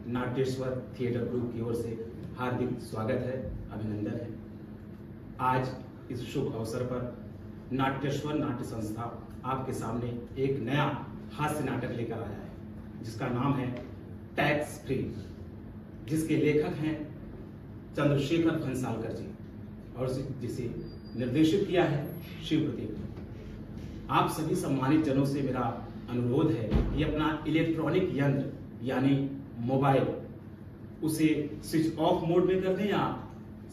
नाट्येश्वर theatre group की ओर से हार्दिक स्वागत है, अभिनंदन है। आज इस शुभ अवसर पर नाट्येश्वर नाट्य संस्था आपके सामने एक नया हास्य नाटक लेकर आया है, जिसका नाम है टैक्स फ्री, जिसके लेखक हैं चंद्रशेखर भंसालकर जी और जिसे निर्देशित किया है शिव प्रतीक। आप सभी सम्मानित जनों से मेरा अनुरोध है कि अपना इलेक्ट्रॉनिक यंत्र यानी मोबाइल उसे स्विच ऑफ मोड में कर दें या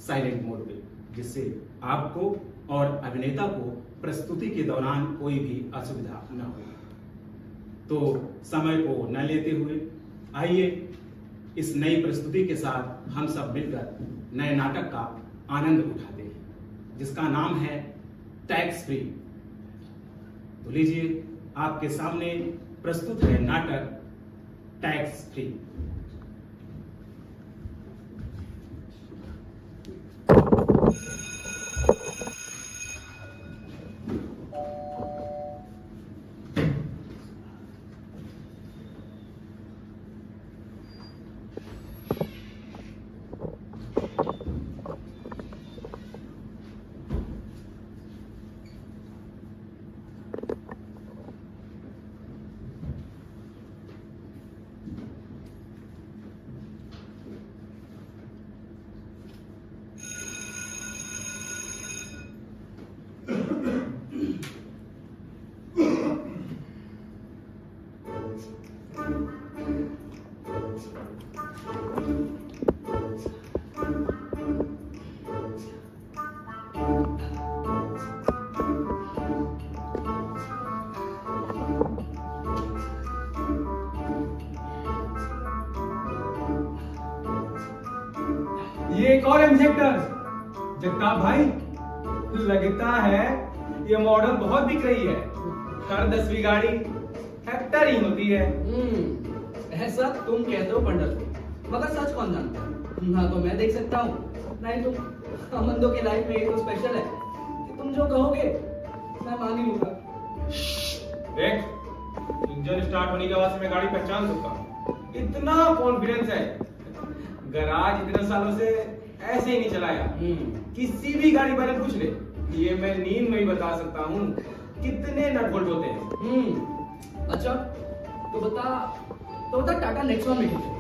साइलेंट मोड पे, जिससे आपको और अभिनेता को प्रस्तुति के दौरान कोई भी असुविधा न हो। तो समय को न लेते हुए आइए इस नई प्रस्तुति के साथ हम सब मिलकर नए नाटक का आनंद उठाते हैं, जिसका नाम है टैक्स फ्री। तो लीजिए, आपके सामने प्रस्तुत है नाटक टैक्स फ्री। ये एक और इंजेक्टर जगताप भाई, लगता है ये मॉडल बहुत बिक रही है। हर 10वीं गाड़ी हेक्टर ही होती है। ऐसा तुम कहते हो पंडित, मगर सच कौन जानता है? ना तो मैं देख सकता हूँ, ना ही तुम। अमंदो की लाइफ में ये तो स्पेशल है कि तुम जो कहोगे मैं मान ही लूंगा। देख, इंजन स्टार्ट होने की आवाज से मैं गाड़ी पहचान सकता हूँ। इतना कॉन्फिडेंस है। गराज इतने सालों से ऐसे ही नहीं चलाया। किसी भी गाड़ी वाले पूछ ले, ये मैं नींद में ही बता सकता हूँ कितने नट बोल्ट होते हैं। अच्छा, तो बता टाटा नेक्सॉन में कितने?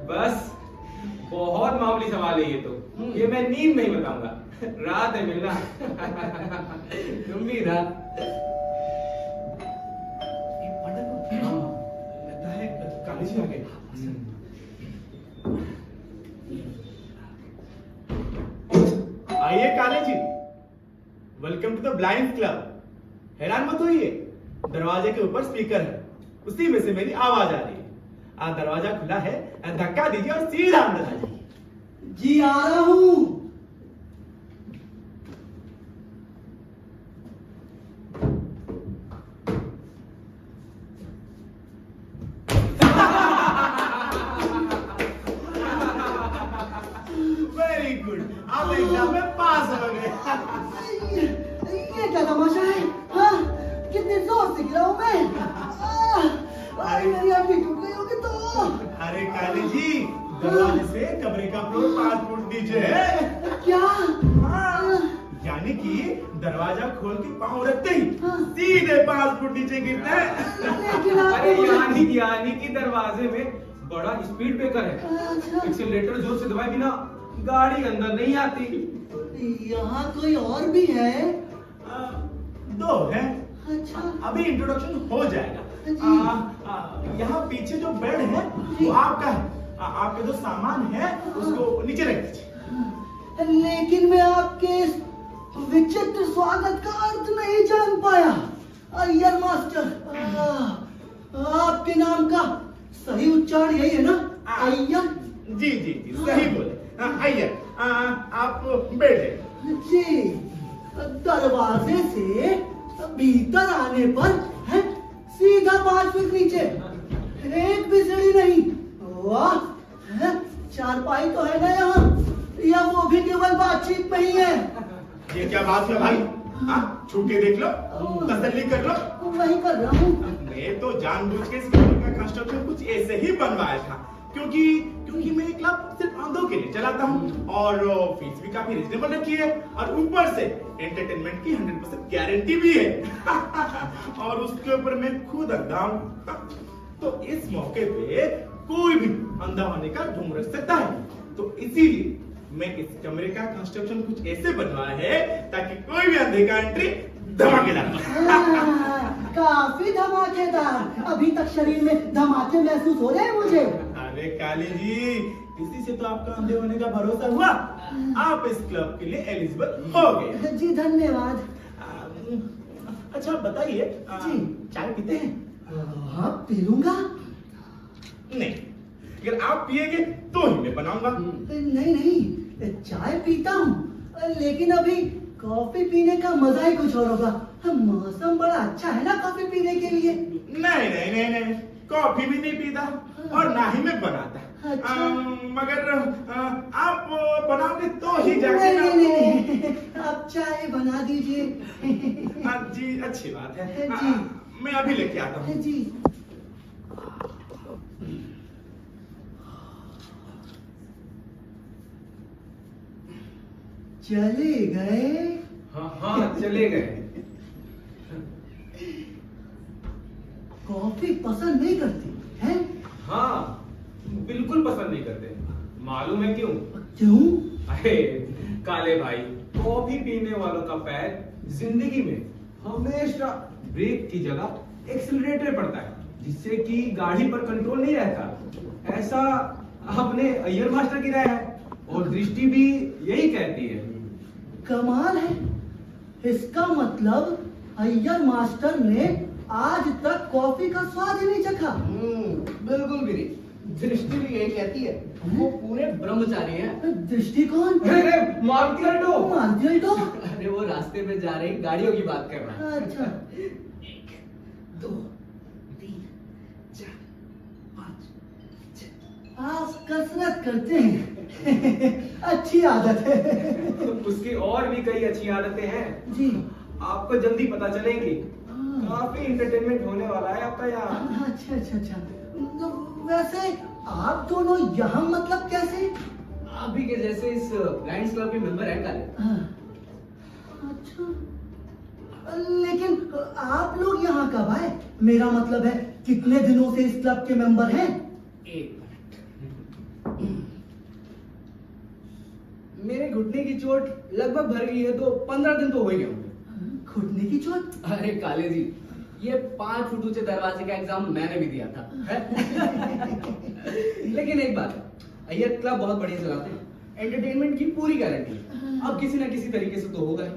बस बहुत मामूली सवाल है ये तो। ये मैं नींद में ही बताऊंगा। रात है मिलना। तुम भी रात। लगता है काली जी आ गए। आइए Kale ji, welcome to the blind club. हैरान मत होइए, दरवाजे के ऊपर स्पीकर है, उसी में से मेरी आवाज आ रही है। दरवाजा खुला है, धक्का दीजिए और सीधा अंदर आ जाइए। जी आ रहा हूँ। वेरी गुड, आप एग्जाम में पास हो गए। ये क्या तमाशा है? हाँ? कितने जोर से गिरा हूँ मैं। मेरी आंखें टूट गई होगी तो। अरे काले जी, दरवाजे से कमरे का फ्लोर 5 फुट नीचे है। क्या? हाँ, यानी कि दरवाजा खोल के पाँव रखते ही सीधे 5 फुट नीचे गिरते हैं। लेकिन अरे आपने यानी कि दरवाजे में बड़ा स्पीड ब्रेकर है। एक्सीलरेटर जोर से दबाए बिना गाड़ी अंदर नहीं आती। यहाँ कोई और भी है? 2 है। अच्छा। अभी इंट्रोडक्शन हो जाएगा। जी। यहाँ पीछे जो बेड है वो आपका है। आपके जो सामान है उसको नीचे रख दीजिए। लेकिन मैं आपके इस विचित्र स्वागत का अर्थ नहीं जान पाया। अय्यर मास्टर, आपके नाम का सही उच्चारण यही है ना? अय्यर? जी जी जी, सही बोले। आइए, आप बैठे। जी, दरवाजे से भीतर आने पर है सीधा 5 फीट नीचे, एक भी सीढ़ी नहीं। वाह, है? चारपाई तो है ना यहाँ, या वो भी केवल बातचीत में ही है? ये क्या बात है भाई? छू के देख लो, तसल्ली कर लो। वही कर रहा हूँ। मैं तो जानबूझ के इस कमरे का कंस्ट्रक्शन कुछ ऐसे ही बनवाया था, क्योंकि क्योंकि मैं क्लब सिर्फ अंधों के लिए चलाता हूँ और फीस भी काफी रिजनेबल रखी है और ऊपर से एंटरटेनमेंट की 100% गारंटी भी है। और उसके ऊपर मैं खुद अंधा हूँ, तो इस मौके पे कोई भी अंधा होने का ढूंढ रख सकता है। तो इसीलिए मैं इस कमरे का कंस्ट्रक्शन कुछ ऐसे बनवाया है ताकि कोई भी अंधे का एंट्री धमाकेदार। काफी धमाकेदार। अभी तक शरीर में धमाके महसूस हो रहे हैं मुझे। अरे काली जी, इसी से तो आपका अंधे होने का भरोसा हुआ। आप इस क्लब के लिए एलिजिबल हो गए। जी धन्यवाद। अच्छा बताइए, जी। चाय पीते हैं? हाँ पी लूंगा। नहीं, अगर आप पिएंगे तो ही मैं बनाऊंगा। नहीं नहीं, चाय पीता हूँ, लेकिन अभी कॉफी पीने का मजा ही कुछ और होगा। मौसम बड़ा अच्छा है ना कॉफी पीने के लिए। नहीं नहीं नहीं नहीं, कॉफी भी नहीं पीता और ना ही मैं बनाता। अच्छा। मगर आप बनाओगे तो ही जाके नहीं ना। नहीं नहीं, आप चाय बना दीजिए। जी अच्छी बात है। जी। मैं अभी लेके आता हूँ। जी। चले गए। हाँ चले गए। कॉफी पसंद नहीं करती हैं? हाँ बिल्कुल पसंद नहीं करते। मालूम है क्यों? क्यों? अरे काले भाई, कॉफी पीने वालों का पैर जिंदगी में हमेशा ब्रेक की जगह एक्सीलरेटर पड़ता है, जिससे कि गाड़ी पर कंट्रोल नहीं रहता। ऐसा अपने अय्यर मास्टर की राय है और दृष्टि भी यही कहती है। कमाल है। इसका मतलब अय्यर मास्टर ने आज तक कॉफी का स्वाद ही नहीं चखा। बिल्कुल भी नहीं। दृष्टि भी यही कहती है। वो पूरे ब्रह्मचारी हैं। दृष्टिकोण? अरे मारुति अल्टो। मारुति अल्टो? अरे वो रास्ते में जा रही गाड़ियों की बात कर रहा है। अच्छा। 1 2 3 4 5 6। आप कसरत करते हैं। अच्छी आदत है। उसकी और भी कई अच्छी आदतें हैं, जी। आपको जल्दी पता चलेंगी। काफी एंटरटेनमेंट होने वाला है आपका यहाँ। अच्छा अच्छा अच्छा। तो वैसे आप दोनों यहाँ मतलब कैसे? आप भी के जैसे इस ब्लाइंड्स क्लब के मेंबर हैं काले। हाँ। अच्छा, लेकिन आप लोग यहाँ कब आए? मेरा मतलब है कितने दिनों से इस क्लब के मेंबर हैं? 1 मिनट। मेरे घुटने की चोट लगभग भर गई है तो 15 दिन तो हो ही गए होंगे। घुटने की चोट? अरे काले जी, ये 5 फुट ऊंचे दरवाजे का एग्जाम मैंने भी दिया था। लेकिन एक बात है, ये क्लब बहुत बढ़िया चलाते हैं। एंटरटेनमेंट की पूरी गारंटी है। अब किसी ना किसी तरीके से तो होगा ही।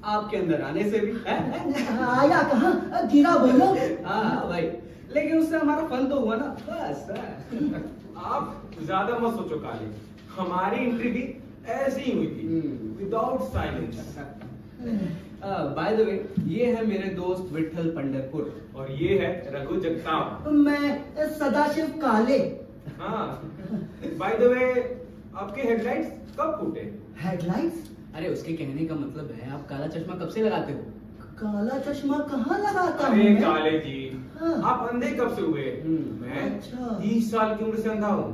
आपके अंदर आने से भी आया कहाँ? गिरा बोलो। हाँ भाई, लेकिन उससे हमारा फन तो हुआ ना, बस। आप ज्यादा मत सोचो काले, हमारी एंट्री भी ऐसी ही हुई थी, without silence. By the way, ये है मेरे दोस्त विठल पंढरपुर और ये है रघु जगताप। मैं सदाशिव काले। हाँ बाय द वे, आपके हेडलाइट्स कब फूटे? हेडलाइट्स? अरे उसके कहने का मतलब है आप काला चश्मा कब से लगाते हो? काला चश्मा कहाँ लगाता हूँ अरे मैं? काले जी, हाँ। आप अंधे कब से हुए? मैं अच्छा। 30 साल की उम्र से अंधा हूँ।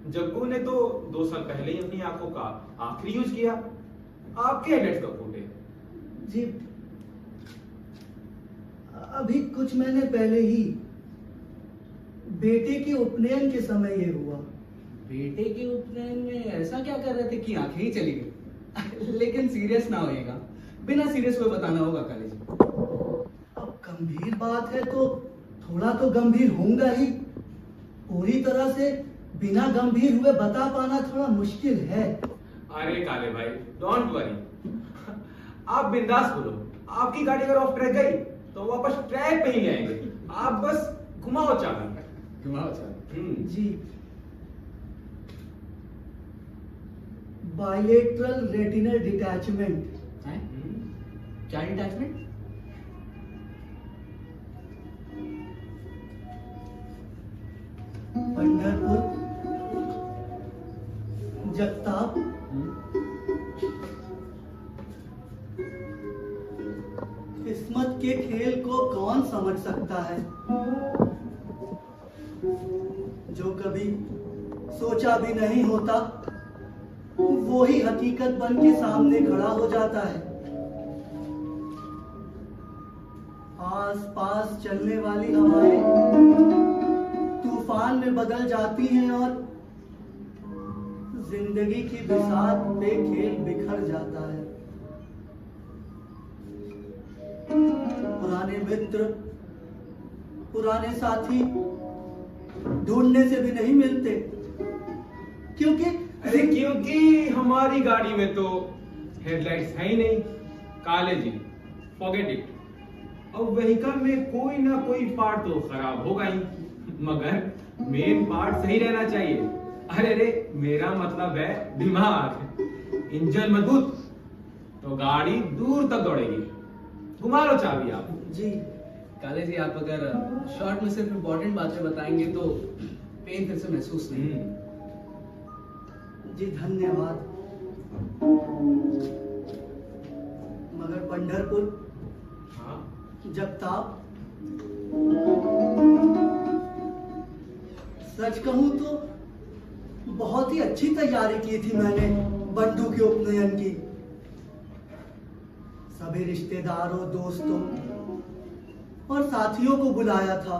जग्गू ने तो 2 साल पहले ही अपनी आंखों का आखिरी यूज किया। आपके हेडलाइट्स कब फूटे? जी अभी कुछ महीने पहले ही बेटे के उपनयन के समय ये हुआ। बेटे के उपनयन में ऐसा क्या कर रहे थे कि आंखें ही चली गई? लेकिन सीरियस ना होइएगा, बिना सीरियस हुए बताना होगा काले जी। अब गंभीर बात है तो थोड़ा तो गंभीर होऊंगा ही। पूरी तरह से बिना गंभीर हुए बता पाना थोड़ा मुश्किल है। अरे काले भाई, डोंट वरी, आप बिंदास बोलो। आपकी गाड़ी अगर ऑफ ट्रैक गई तो वापस ट्रैक पे ही ले आएंगे। आप बस घुमाओ चाबी। घुमाओ चाबी। जी। Bilateral retinal detachment. हैं? क्या डिटैचमेंट? पंढरपुर, जगताप, किस्मत के खेल को कौन समझ सकता है? जो कभी सोचा भी नहीं होता वो ही हकीकत बन के सामने खड़ा हो जाता है। आस पास चलने वाली हवाएं तूफान में बदल जाती हैं और जिंदगी की बिसात पे खेल बिखर जाता है। पुराने मित्र, पुराने साथी ढूंढने से भी नहीं मिलते, क्योंकि हमारी गाड़ी में तो हेडलाइट्स है ही नहीं। काले जी, फॉरगेट इट। अब व्हीकल में कोई ना कोई पार्ट तो खराब होगा ही, मगर मेन पार्ट सही रहना चाहिए। अरे मेरा मतलब है दिमाग। इंजन मजबूत तो गाड़ी दूर तक दौड़ेगी। घुमा लो चाबी आप। जी काले जी, आप अगर शॉर्ट में सिर्फ इम्पोर्टेंट बातें बताएंगे तो पेन फिर से महसूस नहीं। जी धन्यवाद। मगर पंढरपुर, हाँ, जगताप, सच कहूं तो बहुत ही अच्छी तैयारी की थी मैंने बंडू के उपनयन की। सभी रिश्तेदारों, दोस्तों और साथियों को बुलाया था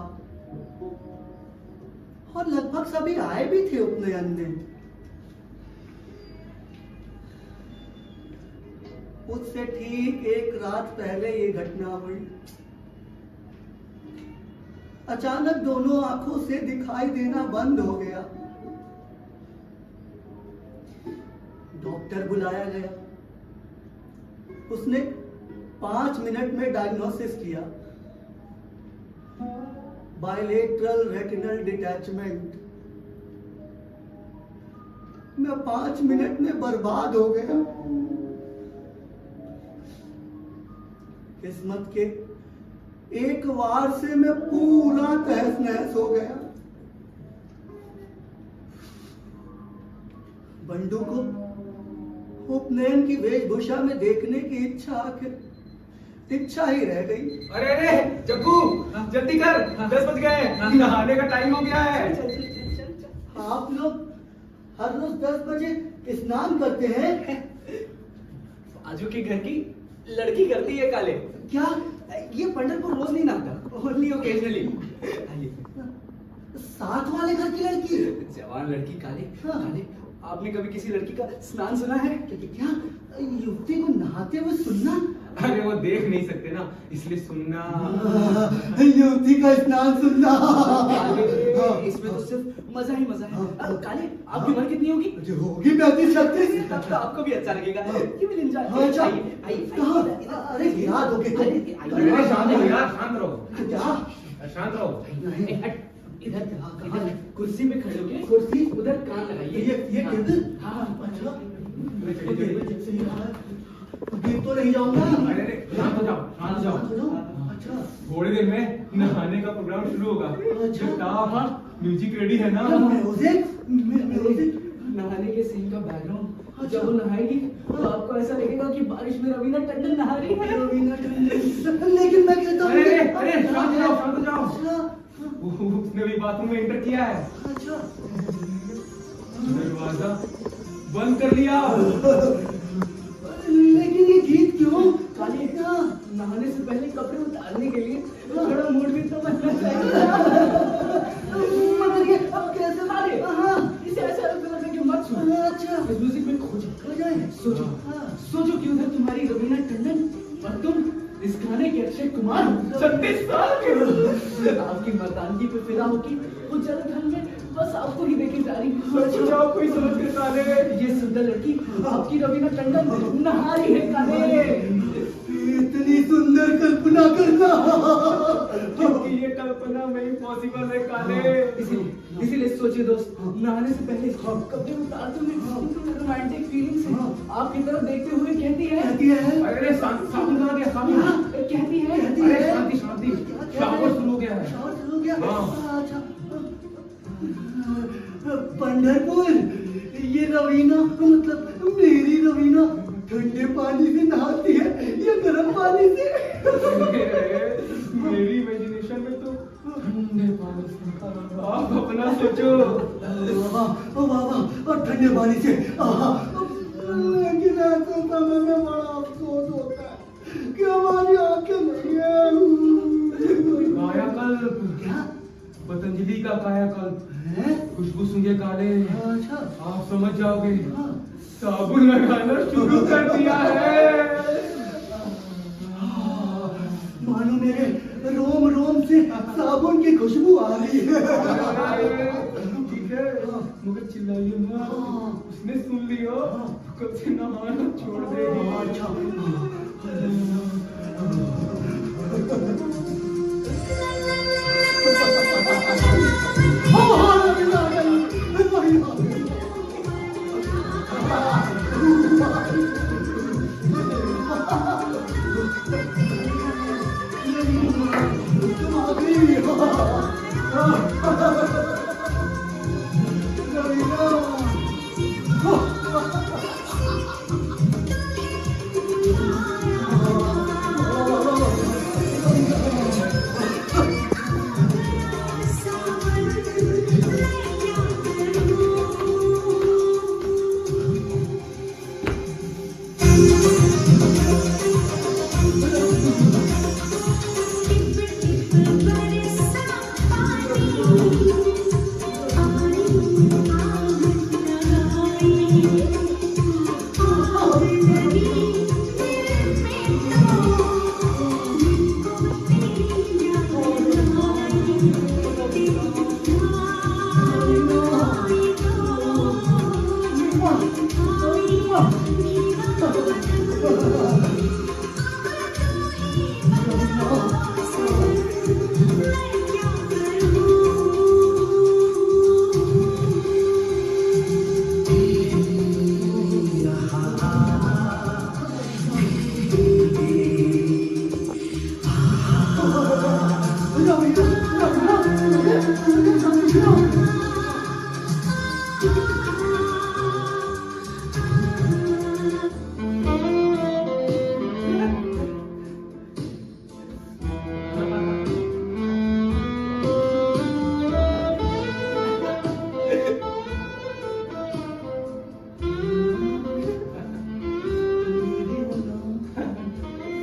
और लगभग सभी आए भी थे उपनयन में। उससे ठीक एक रात पहले ये घटना हुई। अचानक दोनों आंखों से दिखाई देना बंद हो गया। डॉक्टर बुलाया गया। उसने 5 मिनट में डायग्नोसिस किया, बायलेटरल रेटिनल डिटैचमेंट। मैं 5 मिनट में बर्बाद हो गया। किस्मत के एक वार से मैं पूरा तहस नहस हो गया। बंडू को उपनयन की वेशभूषा में देखने की इच्छा ही रह गई। अरे जग्गू, जल्दी कर, 10 बज गए, नहाने का टाइम हो गया है। आप लोग हर रोज 10 बजे स्नान करते हैं? आजू के घर की लड़की करती है काले। क्या? ये पंढरपुर रोज नहीं नहाता, ओनली ओकेजनली। साथ वाले घर की लड़की? जवान लड़की काले। हाँ। काले, आपने कभी किसी लड़की का स्नान सुना है? क्या युवती को नहाते हुए सुनना? अरे वो देख नहीं सकते ना, इसलिए सुनना। युवती का स्नान सुनना। इसमें तो सिर्फ मजा ही मजा है। काले, आपकी उम्र कितनी होगी? जो होगी 35-36। तब तो आपको भी अच्छा लगेगा। You will enjoy. अच्छा। आइए, आइए, कहाँ? इधर, इधर। अरे याद हो गया। अरे शांत रहो यार, शांत रहो, क्या? शांत रहो। ए, हट, इधर इधर कुर्सी पे खड़े होके कुर्सी? उधर कान लगाइए। ये हाँ, किधर? हाँ। अच्छा। गिर तो नहीं जाऊंगा? अरे शांत हो जाओ, शांत हो जाओ। अच्छा। थोड़ी देर में नहाने का प्रोग्राम शुरू होगा। अच्छा। जगताप, म्यूजिक रेडी है ना? म्यूजिक? नहाने के सीन का बैकग्राउंड अच्छा। जब वो नहाएगी तो आपको ऐसा लगेगा कि बारिश में रवीना टंडन नहा रही है। लेकिन मैं कहता हूँ अरे शांत हो जाओ, शांत हो जाओ। अच्छा। उसने भी बाथरूम में एंटर किया है। अच्छा। दरवाजा बंद कर लिया। लेकिन ये गीत क्यों? काले, नहाने से पहले कपड़े उतारने के लिए थोड़ा मूड भी तो बनना चाहिए। मगर ये अब कैसे? अरे हाँ। इसे ऐसा लगता कि मत सुनो। अच्छा। इस म्यूजिक में खो जाए। सोचो, हाँ। सोचो कि उधर तुम्हारी रवीना टंडन और तुम इस गाने के अक्षय कुमार 36 साल के हो। आपकी मर्दानगी पे फिदा होगी वो जलधन में बस आपको ही देखे जा रही है। कोई समझ के काले। ये सुंदर लड़की आपकी रवीना टंडन नहा रही है काले। इतनी सुंदर कल्पना करना। क्योंकि ये कल्पना में इम्पॉसिबल है काले। इसीलिए सोचिए दोस्त, नहाने से पहले कपड़े उतारते हुए रोमांटिक फीलिंग से आपकी तरफ देखते हुए कहती है। अरे साबुन कहाँ गया? साबुन कहती है। अरे शांति शांति, शावर शुरू हो गया है। शावर शुरू हो गया? हाँ। अच्छा। पंढरपुर, ये रवीना मतलब मेरी रवीना ठंडे पानी से नहाती है या गर्म पानी से? मेरी इमेजिनेशन में तो ठंडे पानी से आप अपना सोचो। बाबा ठंडे पानी से लेकिन ऐसे समय में बड़ा अफसोस होता है कि हमारी आंखें नहीं है। कायाकल्प, क्या? पतंजलि का कायाकल्प, है? खुशबू सूंघे काले, अच्छा। आप समझ जाओगे। हाँ। साबुन लगाना शुरू कर दिया है। मानो मेरे रोम रोम से साबुन की खुशबू आ रही है। ठीक है, मगर चिल्लाइए मत, उसने सुन लिया तो कब से नहाना छोड़ देगी। अच्छा।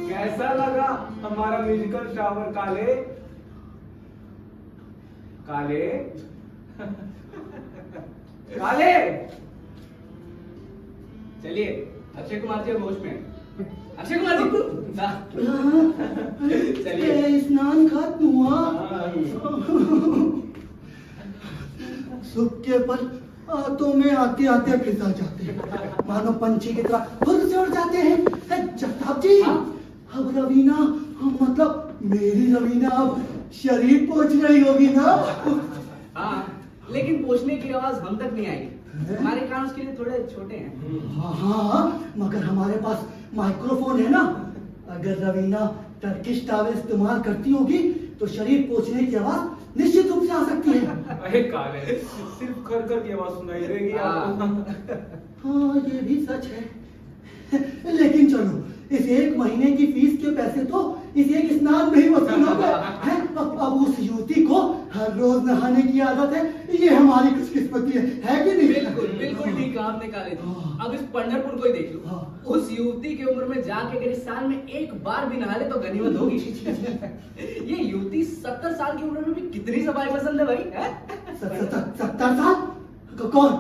कैसा लगा हमारा म्यूजिकल शावर काले? काले काले, चलिए अक्षय कुमार जी होश में। अक्षय कुमार जी चलिए। स्नान खत्म हुआ। सुख के पल आंतों में आते आते फिसल जाते हैं, मानो पंछी की तरह खुद से उड़ जाते हैं। जगताप जी, अब रवीना, मतलब मेरी रवीना अब शरीर पहुंच रही होगी ना? हाँ, लेकिन पूछने की आवाज हम तक नहीं आई। हमारे कान उसके लिए थोड़े छोटे हैं। हाँ हाँ, मगर हमारे पास माइक्रोफोन है ना। अगर रवीना टर्किश टावल इस्तेमाल करती होगी तो शरीर पोंछने की आवाज निश्चित रूप से आ सकती है। अरे काले, सिर्फ खरखर की आवाज सुनाई देगी आपको। हाँ, ये भी सच है। लेकिन चलो, इस एक महीने की फीस के पैसे तो इस एक स्नान में ही वसूल हो गए हैं। अब उस युवती को हर रोज नहाने की आदत है, ये हमारी खुशकिस्मती है कि नहीं? बिल्कुल बिल्कुल ठीक कहा आपने काले जी। अब इस पंढरपुर को ही देख लो। उस युवती की उम्र में जाके अगर इस साल में एक बार भी नहा ले तो गनीमत होगी। ये युवती 70 साल की उम्र में भी कितनी सफाई पसंद है भाई, है? 70 साल? कौन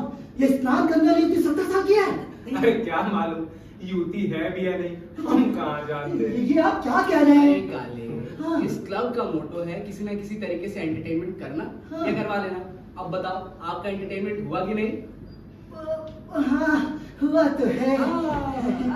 ये स्नान करने वाली युवती 70 साल की है? अरे क्या मालूम युवती है भी या नहीं, हम कहाँ जानते। ये आप क्या कह रहे हैं? काले, हाँ। इस क्लब का मोटो है किसी ना किसी तरीके से एंटरटेनमेंट करना हाँ। या करवा लेना। अब बताओ, आपका एंटरटेनमेंट हुआ कि नहीं? हाँ, हुआ तो है।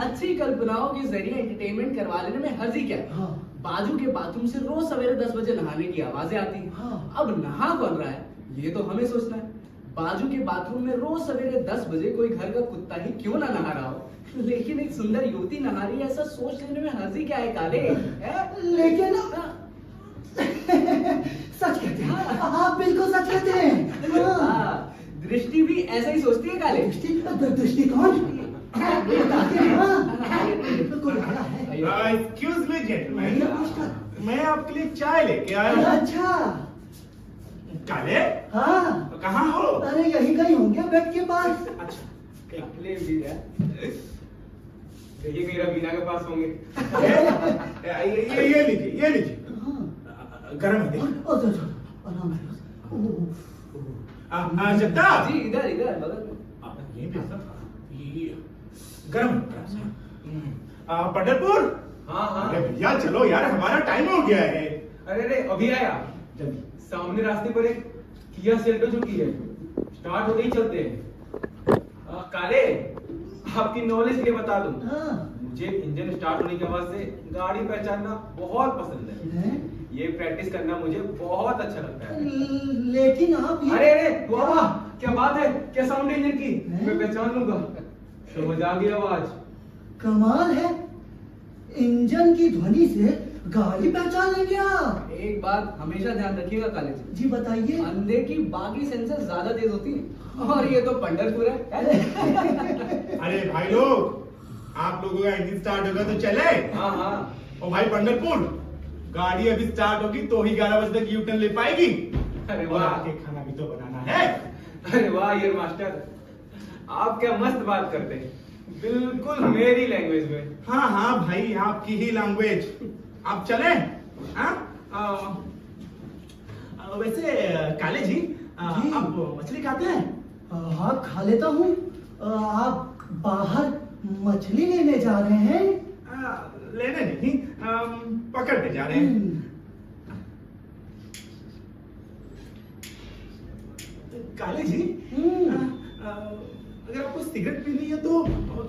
अच्छी कल्पनाओं के जरिए एंटरटेनमेंट करवा लेने में हर्जी क्या है? हाँ। बाजू के बाथरूम से रोज सवेरे 10 बजे नहाने की आवाजें आती हैं। हाँ। अब नहा कौन रहा है ये तो हमें सोचना है। बाजू के बाथरूम में रोज सवेरे 10 बजे कोई घर का कुत्ता ही क्यों ना नहा रहा हो, लेकिन एक सुंदर युवती नहा रही है ऐसा सोच लेने में हर्जी क्या है काले? लेकिन सच कहते हैं, आप बिल्कुल सच कहते हैं। हाँ, दृष्टि भी ऐसा ही सोचती है काले। दृष्टिकोण बताते हैं। हाँ, कोई खड़ा है। Excuse me, gentlemen. मैं आपके लिए चाय लेके आया हूँ। अच्छा। काले हाँ, कहाँ हो? अरे यही कहीं होंगे बेड के पास। अच्छा काले भी है देखिए कहीं रवीना के पास होंगे। ये लीजिए, ये लीजिए। हाँ। गरम है देखिए। आराम से। जगता जी इधर इधर बगल में। ये भी ये गरम है। पंढरपुर। हाँ हाँ। अरे भैया चलो यार, हमारा टाइम हो गया है। अरे अरे अभी आया। जल्दी। सामने रास्ते पर एक किया सेल्टो झुकी है, स्टार्ट होते ही चलते हैं। काले आपकी नॉलेज के लिए बता दूं, हाँ। मुझे इंजन स्टार्ट होने की आवाज से गाड़ी पहचानना बहुत पसंद है। हैं? ये प्रैक्टिस करना मुझे बहुत अच्छा लगता है। लेकिन आप ये अरे अरे वाह वाह, क्या बात है, क्या साउंड है इंजन की, हैं? मैं पहचान लूंगा। समझ आ गई आवाज। कमाल है, इंजन की ध्वनि से गाड़ी पहचान लेंगे आप। एक बात हमेशा ध्यान रखिएगा काले जी, जी बताइए। अंधे की बाकी सेंसर ज्यादा तेज होती है और ये तो पंढरपुर है। अरे भाई लोग, आप लोगों का इंजन स्टार्ट होगा तो चले। हाँ हाँ। और भाई पंढरपुर, गाड़ी अभी स्टार्ट होगी तो ही 11 बजे तक यू टर्न ले पाएगी। अरे और वाह, आके खाना भी तो बनाना है। अरे वाह ये मास्टर, आप क्या मस्त बात करते हैं, बिल्कुल मेरी लैंग्वेज में। हाँ हाँ भाई, आपकी ही लैंग्वेज। आप चले? हाँ? वैसे काले जी, जी। आप मछली खाते हैं? हाँ खा लेता हूँ। आप बाहर मछली लेने जा रहे हैं? लेने नहीं, पकड़ने जा रहे हैं। काले जी, अगर आपको सिगरेट पीनी है तो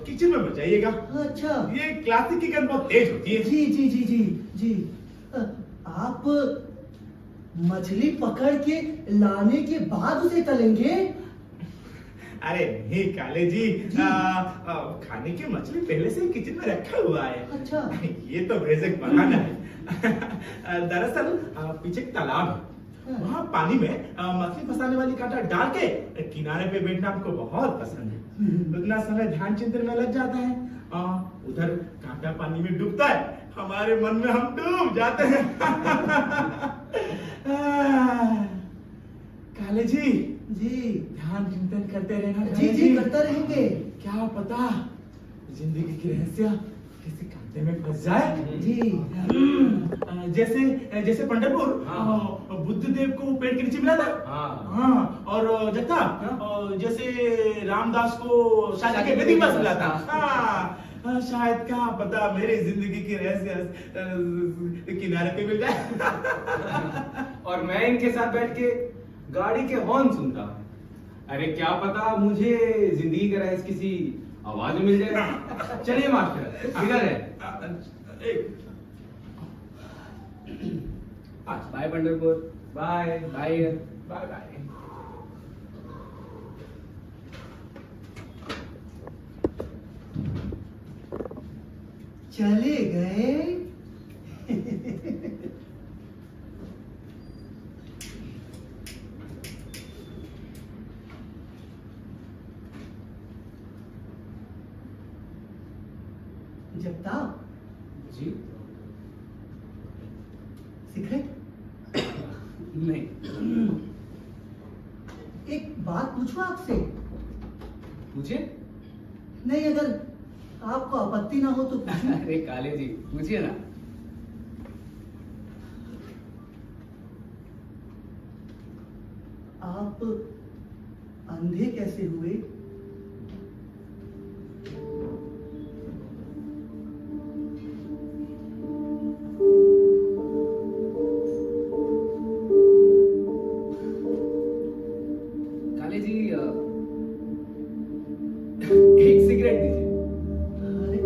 किचन में बचाइएगा। अच्छा। ये क्लासिक की गन बहुत तेज होती है। जी जी जी जी जी। आप मछली पकड़ के लाने के बाद उसे तलेंगे? अरे नहीं काले जी, जी। खाने की मछली पहले से ही किचन में रखा हुआ है। अच्छा। ये तो बेसिक बनाना है। दरअसल पीछे एक तालाब है, वहाँ पानी में मछली फंसाने वाली कांटा डाल के किनारे पे बैठना हमको बहुत पसंद है। उतना समय ध्यान चिंतन में लग जाता है, उधर कांटा पानी में डूबता है, हमारे मन में हम डूब जाते हैं। काले जी, जी ध्यान चिंतन करते रहना। जी काले जी करते रहेंगे। क्या पता जिंदगी की रहस्य किसी कांटे में फंस जाए। जी। जैसे जैसे पंढरपुर हाँ। बुद्ध देव को पेड़ के नीचे मिला था। हाँ। हाँ, और जगता जैसे रामदास को शादी के वेदी पास मिला था। हाँ, शायद क्या पता मेरी जिंदगी की रहस्य किनारे पे मिल जाए। और मैं इनके साथ बैठ के गाड़ी के हॉर्न सुनता हूँ। अरे क्या पता मुझे जिंदगी का रहस्य किसी आवाज में मिल जाए। चलिए मास्टर, इधर है। Bye Pandharpur. Bye bye. Bye bye. चले गए। जगताप, जी सिगरेट? नहीं। एक बात पूछूं आपसे? पूछिए। नहीं, अगर आपको आपत्ति ना हो तो पूछूं? अरे काले जी पूछिए ना। आप अंधे कैसे हुए? काले जी एक सिगरेट दीजिए। अरे,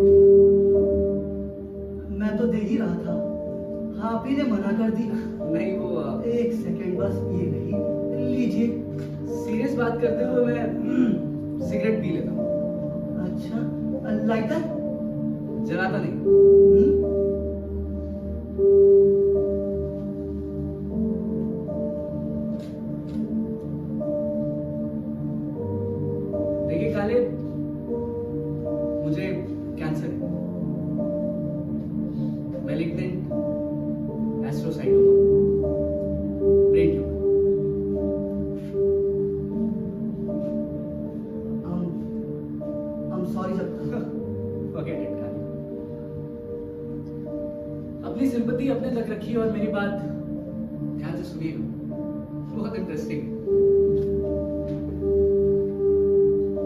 मैं तो दे ही रहा था, आप ही ने मना कर दी। नहीं वो एक सेकंड बस, ये नहीं, लीजिए। सीरियस बात करते हुए मैं सिगरेट पी लेता हूँ। अच्छा, लाइटर? जलाता नहीं। हम्म? देखिए काले, मुझे कैंसर है। मैलिग्नेंट बेइज्जती अपने तक रखिए और मेरी बात ध्यान से सुनिएगा, बहुत इंटरेस्टिंग है।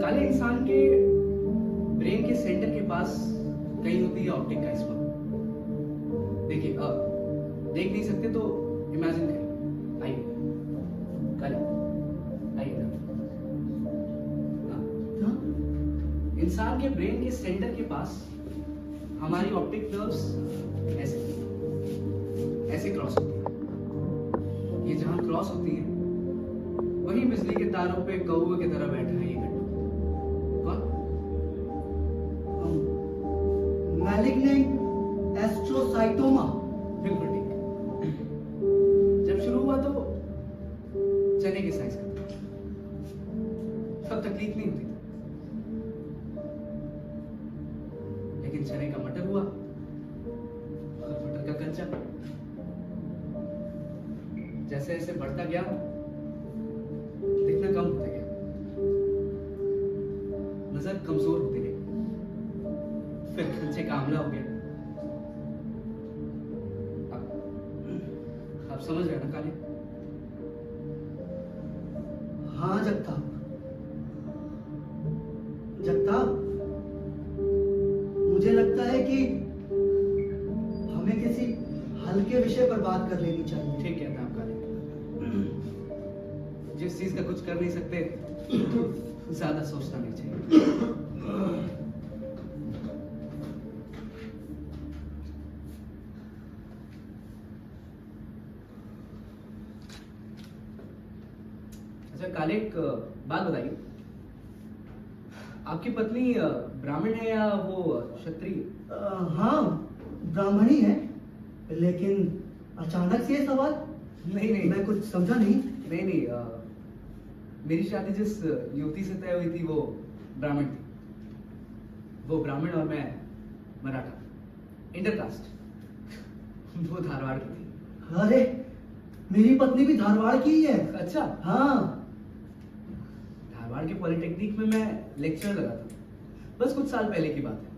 काले इंसान के ब्रेन के सेंटर के पास कहीं होती है ऑप्टिक का स्पर्म। देखिए, देख नहीं सकते तो इमेजिन करिए। आइए काले, आइए इधर। हाँ? इंसान के ब्रेन के सेंटर के पास हमारी ऑप्टिक नर्व्स ऐसे ऐसे क्रॉस होती है। ये जहां क्रॉस होती है वही बिजली के तारों पे कौवे की तरह बैठा है ये गड्ढा। कौन? मैलिग्नेंट एस्ट्रोसाइटोमा। बिल्कुल ठीक। जब शुरू हुआ तो चने के साइज का, तब तकलीफ नहीं होती, लेकिन चने का मटर हुआ और मटर का कंचा। जैसे जैसे बढ़ता गया दिखना कम होता गया, नजर कमजोर होती गई, फिर कंचे का हमला हो गया। आप समझ रहे हैं ना काले? हाँ जगताप, जगताप, मुझे लगता है कि हमें किसी हल्के विषय पर बात कर लेनी चाहिए। ठीक कहते हैं आप काले। जिस चीज का कुछ कर नहीं सकते ज्यादा सोचना नहीं चाहिए। अच्छा काले, एक बात बताइए, आपकी पत्नी ब्राह्मण है या वो क्षत्रिय? हाँ, ब्राह्मणी है, लेकिन अचानक से ये सवाल। नहीं नहीं, मैं कुछ समझा नहीं। नहीं नहीं, मेरी शादी जिस युवती से तय हुई थी वो ब्राह्मण थी। वो ब्राह्मण और मैं मराठा, इंटरकास्ट। वो धारवाड़ की थी। अरे, मेरी पत्नी भी धारवाड़ की ही है। अच्छा, हाँ, धारवाड़ के पॉलिटेक्निक में मैं लेक्चर लगा था। बस कुछ साल पहले की बात है,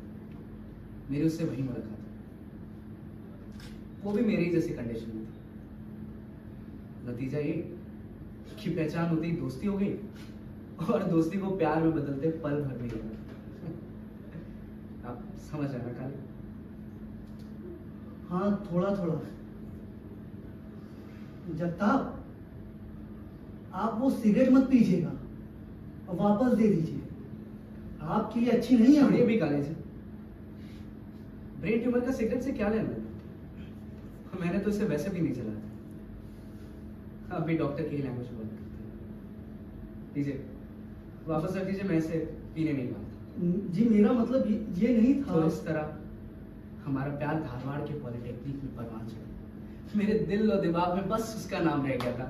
मेरी उससे वही मुलाकात। वो भी मेरी जैसी कंडीशन में थी। नतीजा ये कि पहचान होती ही दोस्ती हो गई, और दोस्ती को प्यार में बदलते पल भर नहीं लगा। आप समझ रहे हैं ना काले? हाँ, थोड़ा थोड़ा। जगताप, आप वो सिगरेट मत पीजिएगा और वापस दे दीजिए। आपके लिए अच्छी नहीं है। छोड़िए भी काले जी, ब्रेन ट्यूमर का सिगरेट से क्या लेना? मैंने तो इसे वैसे भी नहीं चलाया। अभी डॉक्टर की लैंग्वेज बात करते हैं। लीजिए, वापस रख दीजिए, मैं इसे पीने नहीं पाता। जी, मेरा मतलब ये नहीं था। तो इस तरह हमारा प्यार धारवाड़ के पॉलिटेक्निक में परवान चढ़ा। मेरे दिल और दिमाग में बस उसका नाम रह गया था।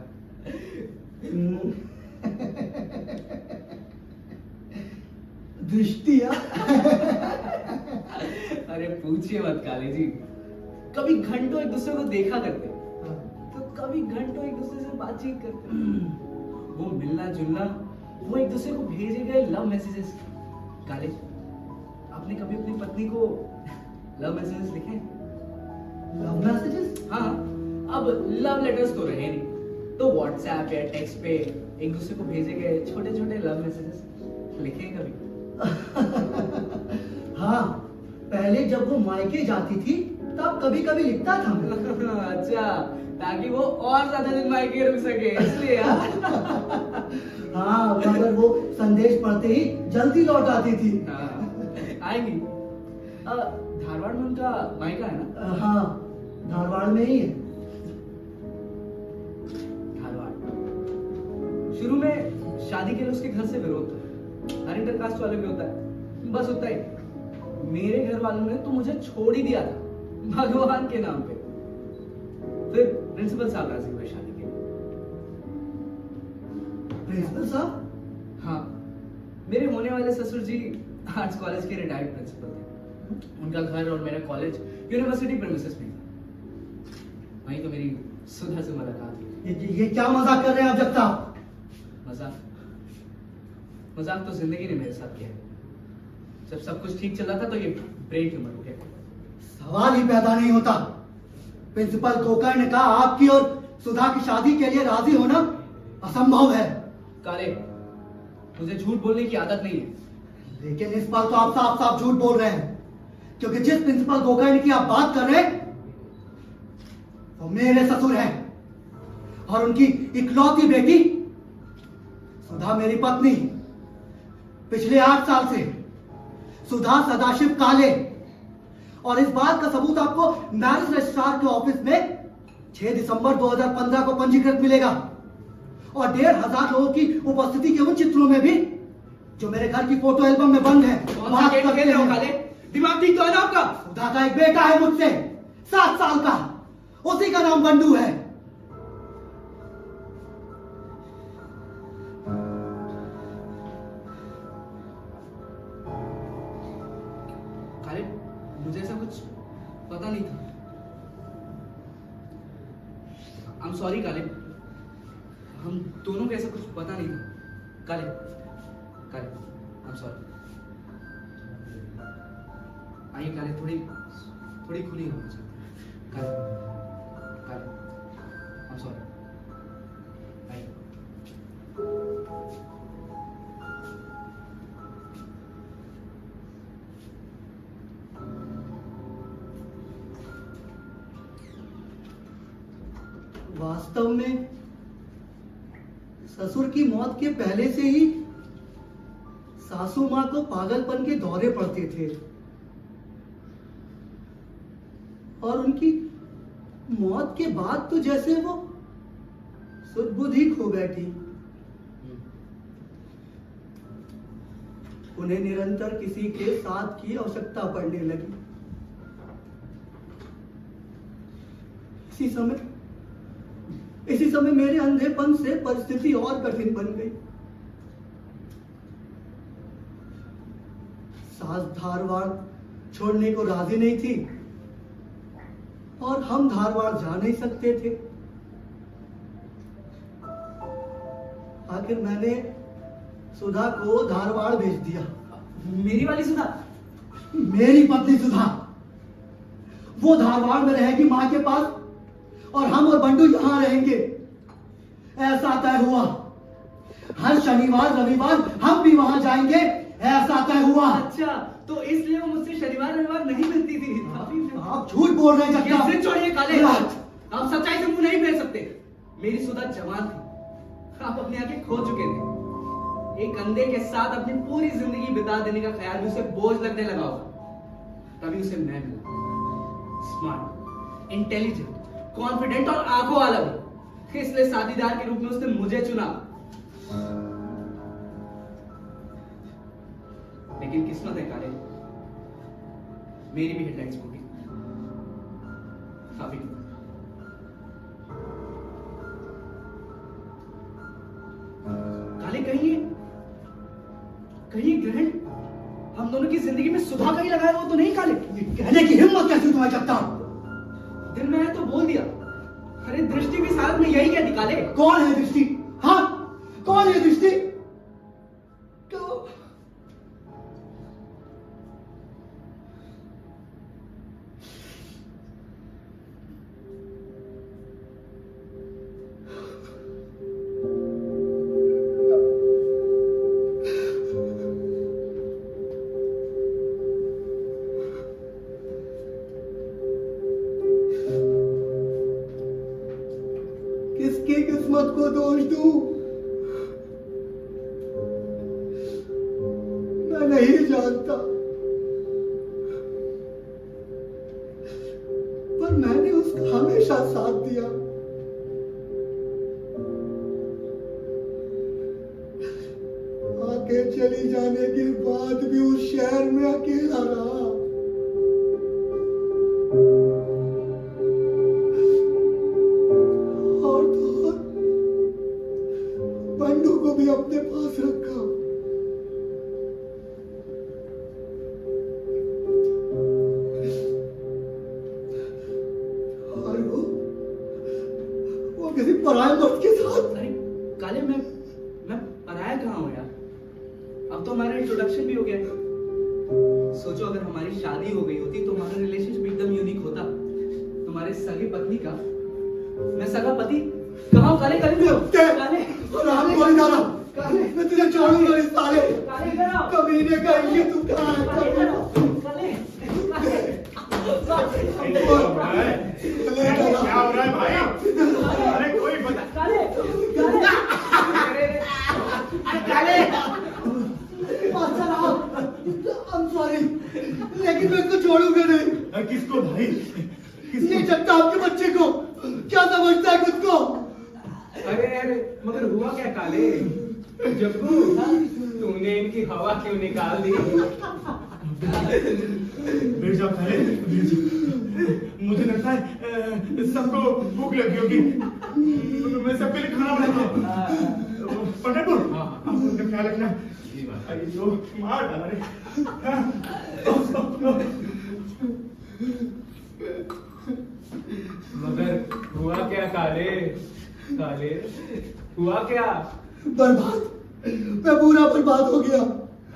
दृष्टिया। अरे पूछिए मत काले जी, कभी घंटों एक दूसरे को देखा करते, तो कभी घंटों एक दूसरे से बातचीत करते। वो मिलना जुलना, वो एक दूसरे को भेजे गए लव मैसेजेस। काले, आपने कभी अपनी पत्नी को लव मैसेजेस लिखे? Love messages? हाँ, अब लव लेटर्स तो रहे नहीं, तो व्हाट्सएप या टेक्स्ट पे एक दूसरे को भेजे गए छोटे छोटे लव मैसेजेस लिखे कभी? हाँ, पहले जब वो मायके जाती थी तब कभी कभी लिखता था। अच्छा, ताकि वो और ज्यादा दिन मायके रुक सके, इसलिए। हाँ, मगर वो संदेश पढ़ते ही जल्दी लौट आती थी। आएंगी। धारवाड़ में उनका मायका है ना? हाँ, धारवाड़ में ही है। धारवाड़। शुरू में शादी के लिए उसके घर से विरोध था, हर इंटरकास्ट वाले में होता है, बस उतना ही। मेरे घर वालों ने तो मुझे छोड़ ही दिया था भगवान के नाम पे। फिर प्रिंसिपल साहब राजी हुए शादी के लिए। प्रिंसिपल साहब? हाँ, मेरे होने वाले ससुर जी आर्ट्स कॉलेज के रिटायर्ड प्रिंसिपल थे। उनका घर और मेरा कॉलेज यूनिवर्सिटी प्रीमिसेस में था। वहीं तो मेरी सुधा से मुलाकात हुई। ये क्या मजाक कर रहे हैं आप जगताप? मजाक तो जिंदगी ने मेरे साथ किया है। जब सब कुछ ठीक चल रहा था तो ये ब्रेन ट्यूमर हो गया। सवाल ही पैदा नहीं होता। प्रिंसिपल कोकर ने कहा आपकी और सुधा की शादी के लिए राजी होना असंभव है। काले, मुझे झूठ बोलने की आदत नहीं है। लेकिन इस बार तो आप साफ साफ झूठ बोल रहे हैं, क्योंकि जिस प्रिंसिपल गोकर्ण की आप बात कर रहे हैं वो मेरे ससुर हैं और उनकी इकलौती बेटी सुधा मेरी पत्नी। पिछले 8 साल से सुधा सदाशिव काले, और इस बात का सबूत आपको मैरिज रजिस्ट्रार के ऑफिस में 6 दिसंबर 2015 को पंजीकृत मिलेगा, और 1,500 लोगों की उपस्थिति के उन चित्रों में भी जो मेरे घर की फोटो एल्बम में बंद है। कौन सा गेम खेल रहे हो काले? दिमाग ठीक तो है ना आपका? सुधा का एक बेटा है मुझसे, 7 साल का, उसी का नाम बंडू है। काले, मुझे ऐसा कुछ पता नहीं था। आई एम सॉरी काले, हम दोनों को ऐसा कुछ पता नहीं था। काले, काले, आई एम सॉरी। आइए काले, थोड़ी खुली हो मुझे। काले, काले, आई एम सॉरी। आइए। वास्तव में ससुर की मौत के पहले से ही सासू मां को पागलपन के दौरे पड़ते थे और उनकी मौत के बाद तो जैसे वो सुध-बुध ही खो बैठी। उन्हें निरंतर किसी के साथ की आवश्यकता पड़ने लगी। इसी समय मेरे अंधेपन से परिस्थिति और कठिन बन गई। सास धारवाड़ छोड़ने को राजी नहीं थी और हम धारवाड़ जा नहीं सकते थे। आखिर मैंने सुधा को धारवाड़ भेज दिया। मेरी वाली सुधा? मेरी पत्नी सुधा, वो धारवाड़ में रहेगी मां के पास और हम और बंडू यहां रहेंगे, ऐसा तय हुआ। हर शनिवार रविवार हम भी वहां जाएंगे, ऐसा तय हुआ। अच्छा, तो इसलिए वो मुझसे शनिवार रविवार नहीं मिलती थी। आप झूठ बोल रहे हैं जगताप। ये छोड़िए काले, आप सच्चाई से मुंह नहीं फेर सकते। मेरी सुधा जवान थी, आप अपनी आंखें खो चुके थे। एक अंधे के साथ अपनी पूरी जिंदगी बिता देने का ख्याल भी उसे बोझ लगने लगा होगा। तभी उसे मैं मिला, स्मार्ट, इंटेलिजेंट, कॉन्फिडेंट और आंखों वाला भी। इसलिए साथीदार के रूप में उसने मुझे चुना। लेकिन किस्मत है काले, मेरी भी हेडलाइंस फूटी। काफी काले, कहीं ग्रहण हम दोनों की जिंदगी में सुधा का ही लगाया हो तो नहीं काले? ये कहने की हिम्मत कैसे तुम्हें जगताप? दिल में है तो बोल दिया। अरे दृष्टि भी साथ में यही कहती काले। कौन है दृष्टि? हाँ, कौन है दृष्टि? तो किसकी किस्मत को दोष दूं? मैं नहीं जानता, पर मैंने उसका हमेशा साथ दिया। आके चली जाने के बाद भी उस शहर में अकेला रहा। बंडू को भी अपने पास रखा। और वो किसी पराये मर्द के साथ। अरे काले, मैं पराया कहाँ हूँ यार? अब तो हमारा इंट्रोडक्शन भी हो गया है। सोचो अगर हमारी शादी हो गई होती तो हमारा रिलेशनशिप एकदम यूनिक होता। तुम्हारी तुम्हारी सगी पत्नी का मैं सगा पति कहाँ काले काले काले और आप बोल डाला काले मैं तुझे छोड़ूंगा इस साले काले इधर आओ कमीने का ये तू कहाँ है काले इधर आओ काले क्या हो रहा है भाई? अरे कोई बता। काले काले अच्छा रहा आई एम सॉरी लेकिन मैं इसको छोड़ूंगा नहीं किसको भाई? ये चट्टा आपके बच्चे को क्या समझता है खुद को अरे मगर हुआ क्या काले? जग्गू तूने इनकी हवा क्यों निकाल दी? मिर्जा पहले मुझे लगता है सबको भूख लगी होगी। मैं सबके लिए खाना बनाता हूँ। पंडितपुर आप उनका ख्याल रखना। अरे तो मार डाला रे। मगर हुआ क्या काले? काले हुआ क्या? बर्बाद मैं पूरा बर्बाद हो गया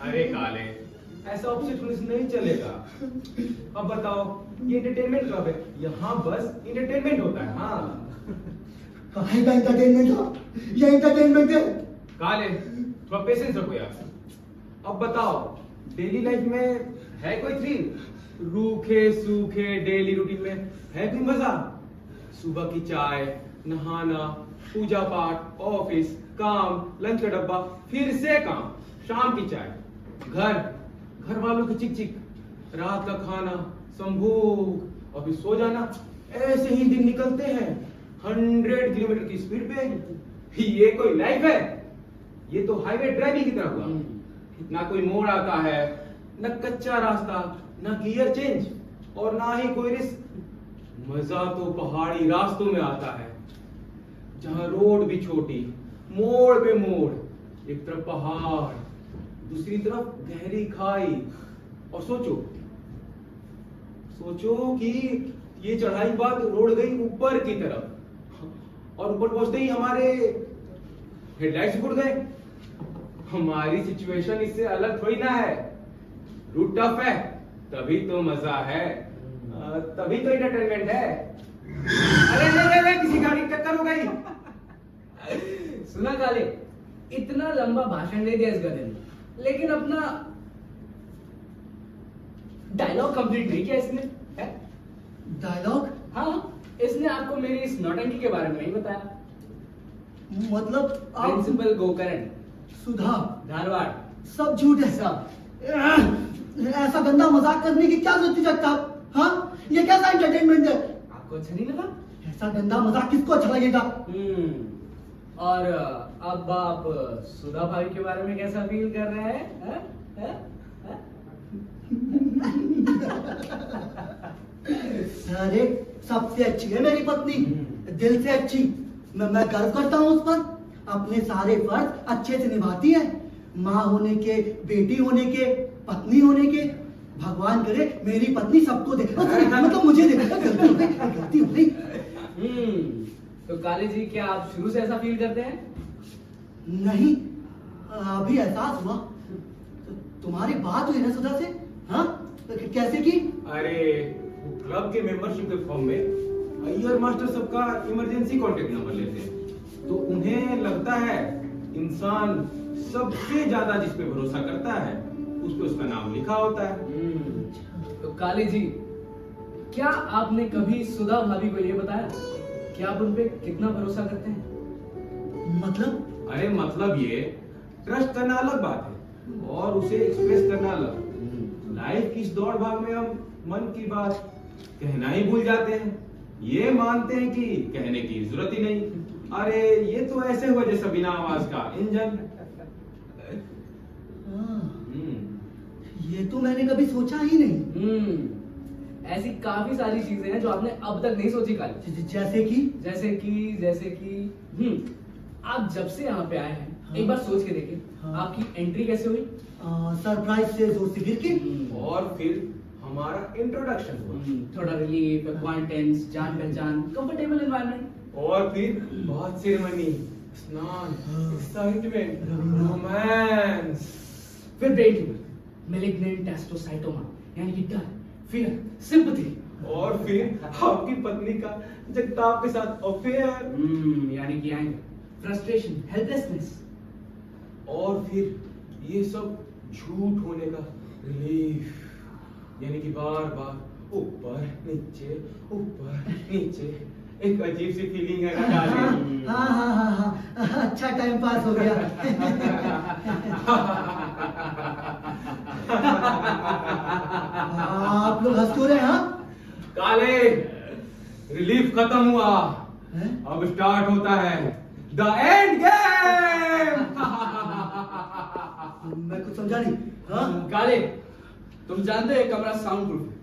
अरे काले ऐसा ऑब्जेक्ट नहीं चलेगा। अब बताओ ये एंटरटेनमेंट क्लब है, यहाँ बस एंटरटेनमेंट होता है। हाँ कहीं का एंटरटेनमेंट था ये एंटरटेनमेंट है काले थोड़ा पेशेंस रखो यार। अब बताओ डेली लाइफ में है कोई थ्रिल? रूखे सूखे डेली रूटीन में है कोई मजा? सुबह की चाय, नहाना, पूजा पाठ, ऑफिस, काम, लंच का डब्बा, फिर से काम, शाम की चाय, घर वालों की चिक चिक, रात का खाना, संभोग और फिर सो जाना। ऐसे ही दिन निकलते हैं 100 किलोमीटर की स्पीड पे। ये कोई लाइफ है? ये तो हाईवे ड्राइविंग की तरह हुआ। ना कोई मोड़ आता है, ना कच्चा रास्ता, ना गियर चेंज और ना ही कोई रिस्क। मजा तो पहाड़ी रास्तों में आता है जहां रोड भी छोटी, मोड़ पे मोड़, एक तरफ पहाड़, दूसरी तरफ गहरी खाई। और सोचो कि ये चढ़ाई बाद रोड गई ऊपर की तरफ और ऊपर पहुंचते ही हमारे हेडलाइट्स फूट गए। हमारी सिचुएशन इससे अलग थोड़ी ना है। रूट टफ है तभी तो मजा है, तभी तो एंटरटेनमेंट है। अरे नहीं किसी गाड़ी की टक्कर हो गई। सुना काले इतना लंबा भाषण दे दिया इस गधे ने, लेकिन अपना डायलॉग कंप्लीट नहीं किया इसने। है? डायलॉग हाँ इसने आपको मेरी इस नौटंकी के बारे में नहीं बताया। मतलब आप प्रिंसिपल गोकर्ण, सुधा धारवाड़, सब झूठ है सब। ऐसा गंदा मजाक करने की क्या जरूरत है साहब? हाँ ये कैसा एंटरटेनमेंट है? आपको अच्छा नहीं लगा? ऐसा गंदा मजाक किसको अच्छा लगेगा? और अब आप सुधा भाभी के बारे में कैसा फील कर रहे हैं? अरे सबसे अच्छी है मेरी पत्नी, दिल से अच्छी। मैं गर्व करता हूँ उस पर। अपने सारे फर्ज अच्छे से निभाती है, माँ होने के, बेटी होने के, पत्नी होने के। भगवान करे मेरी पत्नी सबको दे, मतलब मुझे दे। गलती हो गई। तो काले जी क्या आप शुरू से ऐसा फील करते हैं? नहीं अभी एहसास हुआ। तुम्हारी बात हुई ना सुधा से? हाँ कैसे की? अरे क्लब के मेंबरशिप के फॉर्म में अय्यर मास्टर सबका इमरजेंसी कांटेक्ट नंबर लेते हैं, तो उन्हें लगता है इंसान सबसे ज्यादा जिस पे भरोसा करता है उस पे उसका नाम लिखा होता है। तो काले जी क्या आपने कभी सुधा भाभी को ये बताया कि आप उन पे कितना भरोसा करते हैं? मतलब? अरे मतलब ये ट्रस्ट करना अलग बात है और उसे एक्सप्रेस करना अलग। लाइफ की इस दौड़ भाग में हम मन की बात कहना ही भूल जाते हैं, ये मानते हैं कि कहने की जरूरत ही नहीं। अरे ये तो ऐसे हुआ जैसा बिना आवाज का इंजन। ये तो मैंने कभी सोचा ही नहीं। ऐसी काफी सारी चीजें हैं जो आपने अब तक नहीं सोची काले। जैसे कि आप जब से यहाँ पे आए हैं एक बार सोच के देखिए, आपकी एंट्री कैसे हुई? सरप्राइज से जोर से गिर के, और फिर हमारा इंट्रोडक्शन हुआ, थोड़ा रिलीफ, अक्वाइंटेंस, जान पहचान, कंफर्टेबल एनवायरनमेंट, और फिर बहुत सेरेमनी, स्नान, एक्साइटमेंट, रोमांस, फिर ब्रेन ट्यूमर, मैलिग्नेंट टेस्टोसाइटोमा यानी कि डर, फियर, सिंपैथी और फिर आपकी पत्नी का जगताप के साथ अफेयर, यानी कि एंगर, फ्रस्ट्रेशन, हेल्पलेसनेस। और फिर ये सब झूठ होने का रिलीफ, यानी कि बार बार ऊपर नीचे एक अजीब सी फीलिंग है ना डार्लिंग। हाँ, अच्छा टाइम पास हो गया। आप लोग हंस क्यों रहे हैं? हाँ? काले, रिलीफ खत्म हुआ, हैं? अब स्टार्ट होता है द एंड गेम। मैं कुछ समझा नहीं। हाँ? काले, तुम जानते हो ये कमरा साउंड प्रूफ है।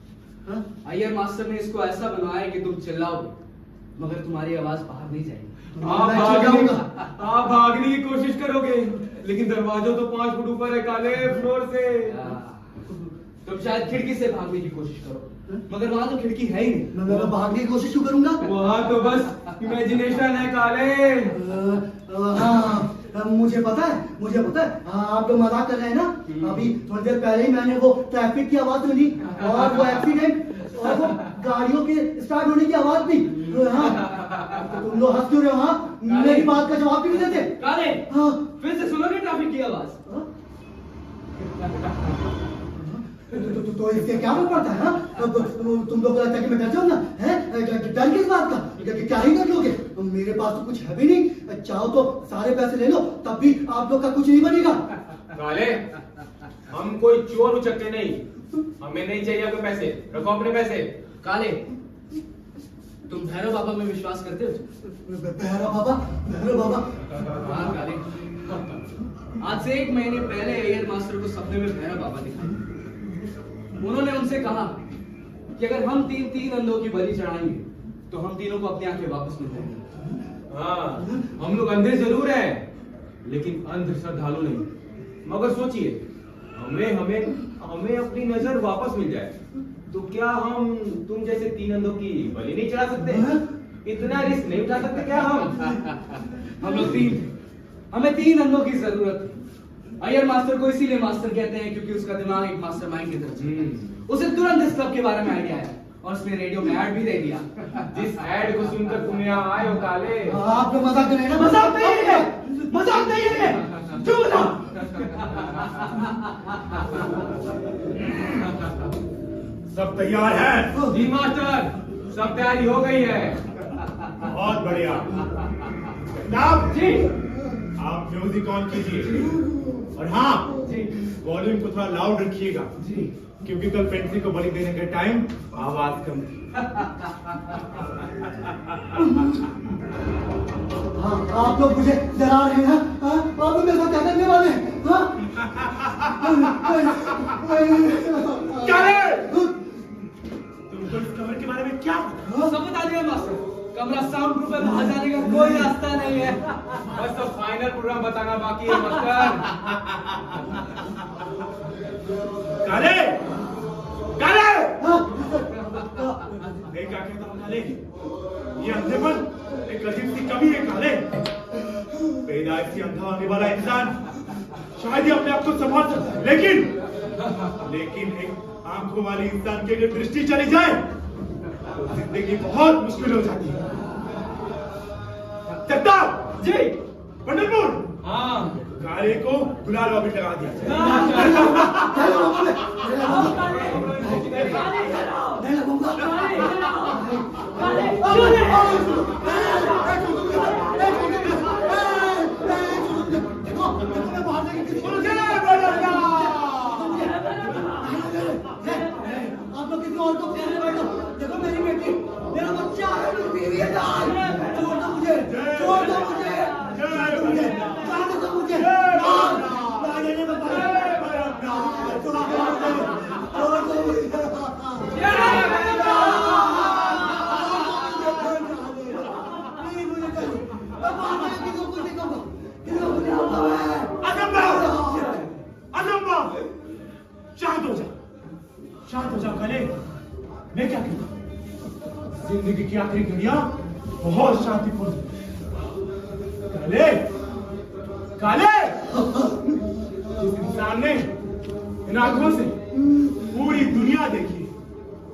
हाँ? अय्यर मास्टर ने इसको ऐसा बनवाया कि तुम चिल्लाओगे मगर तुम्हारी आवाज बाहर नहीं जाएगी। आप भागने की कोशिश करोगे, लेकिन दरवाजा तो 5 फुट ऊपर है काले, फ्लोर से। तुम शायद खिड़की से भागने की कोशिश करो, मगर वहां तो खिड़की है ही नहीं। मैं भागने की कोशिश क्यों करूंगा? वहां तो बस इमेजिनेशन है काले। हाँ, मुझे पता है। हाँ, आप लोग मजाक कर रहे हैं ना? अभी थोड़ी देर पहले ही मैंने वो ट्रैफिक की आवाज सुनी और वो एक्सीडेंट और वो गाड़ियों के स्टार्ट होने की आवाज भी। हाँ, तो तुम लोग हंस क्यों रहे हो? हाँ, मेरी बात का जवाब भी नहीं देते। काले, हाँ, फिर से सुनोगे ट्रैफिक की आवाज? तो इससे क्या फर्क पड़ता है? हाँ? तुम लोग को लगता है कि मैं डर जाऊंगा? डर किस बात का? क्या ही कर लोगे? मेरे पास तो कुछ है भी नहीं। चाहो तो सारे पैसे ले लो, तब भी आप लोग का कुछ नहीं बनेगा। काले, हम कोई चोर उचक्के नहीं, हमें नहीं चाहिए आपके पैसे, रखो अपने पैसे। काले, तुम भैरव बाबा में विश्वास करते हो? भैरव बाबा। हाँ काले, आज से 1 महीने पहले एयर मास्टर को सपने में भैरव बाबा दिखाई। उन्होंने उनसे कहा कि अगर हम 3 अंधों की बलि चढ़ाएंगे तो हम तीनों को अपनी आंखें वापस मिल जाएंगी। हाँ, हम लोग अंधे जरूर हैं, लेकिन अंध श्रद्धालु नहीं। मगर सोचिए, हमें अपनी नजर वापस मिल जाए तो क्या हम तुम जैसे 3 अंधों की बलि नहीं चढ़ा सकते? इतना रिस्क नहीं उठा सकते क्या हम लोग 3 थे, हमें 3 अंधों की जरूरत थी। अय्यर मास्टर को इसीलिए मास्टर कहते हैं क्योंकि उसका दिमाग एक मास्टरमाइंड की तरह चलता है। उसे तुरंत इस क्लब के बारे में आइडिया आया और उसने रेडियो में ऐड भी दे दिया। जिस ऐड को सुनकर तुम यहाँ आए हो काले। आप लोग मजाक कर रहे हैं ना? मजाक नहीं है। चुप ना। सब तैयार है? जी मास्टर, सब तैयारी हो गई है। बहुत बढ़िया। जनाब जी, आप म्यूजिक ऑन कीजिए और हाँ, वॉल्यूम को थोड़ा लाउड रखिएगा क्योंकि कल पेंसिल को बलि देने के टाइम आवाज कम थी। हाँ, आप लोग मुझे डरा रहे हैं? हाँ, आप लोग मेरे साथ क्या करने वाले हैं? हाँ? तुमको इस कमरे के बारे में क्या पता? सब बता दिया मास्टर, कमरा साउंड प्रूफ है, बाहर जाने का कोई रास्ता नहीं है। बस अब फाइनल प्रोग्राम बताना बाकी है मास्टर। काले, काले, हाँ? मैं क्या कहता हूँ काले, ये अंधेपन एक अजीब सी कमी है काले। पैदाइश से अंधा होने वाला इंसान शायद ही अपने आप को संभाल सकता है, लेकिन एक आंखों वाली इंसान की अगर दृष्टि चली जाए तो जिंदगी बहुत मुश्किल हो जाती है। जगताप जी, पंडितपुर, हाँ, काले को गुलाल वापस लगा दिया जाए। आप लोग किसी और को प्यार बैठो। देखो मेरी बेटी, मेरा बच्चा है, मेरी बीवी है। छोड़ दो मुझे, छोड़ दो मुझे, छोड़ दो मुझे, छोड़ दो मुझे। ना देने में छोड़ दो मुझे। शांत हो जाओ काले। मैं क्या कहता हूँ, जिंदगी की आखिरी घड़ियां बहुत शांतिपूर्ण। काले, काले, जिस इंसान ने इन आंखों से पूरी दुनिया देखी,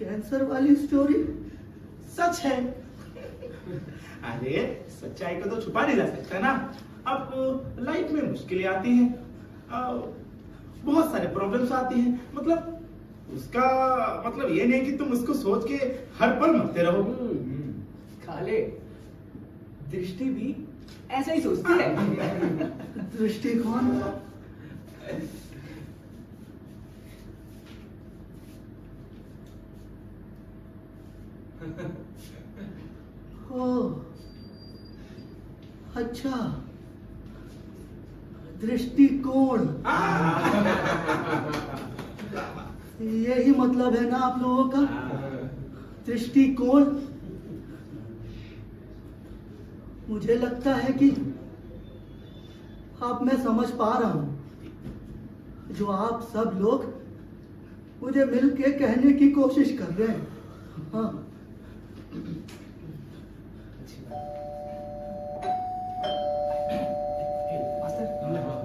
कैंसर वाली स्टोरी सच है। अरे सच्चाई को तो छुपा नहीं जा सकता ना। अब लाइफ में मुश्किलें आती हैं, बहुत सारे प्रॉब्लम्स आती हैं। मतलब उसका मतलब ये नहीं कि तुम उसको सोच के हर पल मरते रहो। खाले दृष्टि भी ऐसा ही सोचती है। दृष्टिकोण ओह अच्छा, दृष्टिकोण, यही मतलब है ना आप लोगों का, दृष्टिकोण। मुझे लगता है कि अब मैं समझ पा रहा हूं जो आप सब लोग मुझे मिलके कहने की कोशिश कर रहे हैं। हाँ,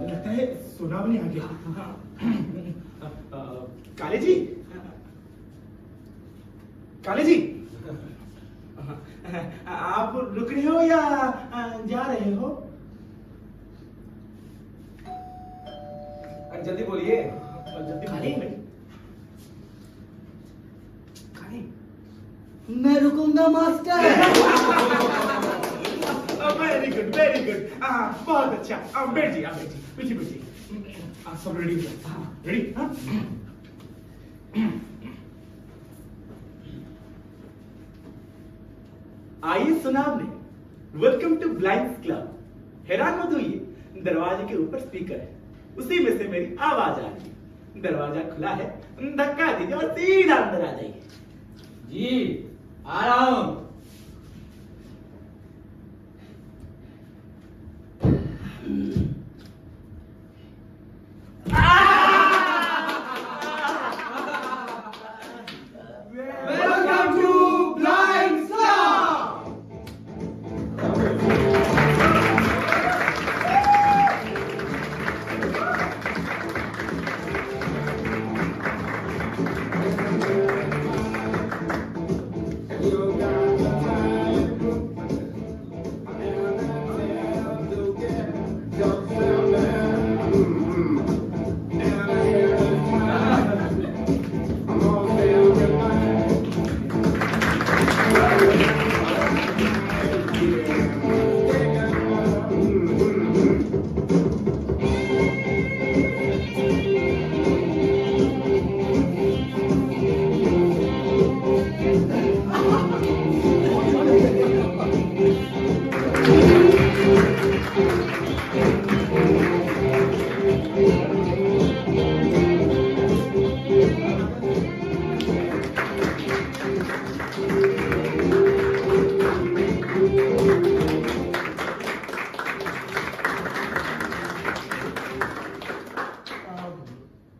लगता है सुनावनी आ गया। काले जी, काले जी, आप रुक रहे हो या जा रहे हो? जल्दी बोलिए। जल्दी काले? बोलो। खाले मैं रुकूंगा master. Very good, very good. बहुत अच्छा। अब बैठिए, आप बैठिए, बैठिए, बैठिए। सब रेडी हो? रेडी? हाँ। आइए सुनावने, वेलकम टू ब्लाइंड क्लब। हैरान मत होइए, दरवाजे के ऊपर स्पीकर है, उसी में से मेरी आवाज आ रही है। दरवाजा खुला है, धक्का दीजिए और सीधा अंदर आ जाइए। जी आ रहा हूं। Welcome to blind club.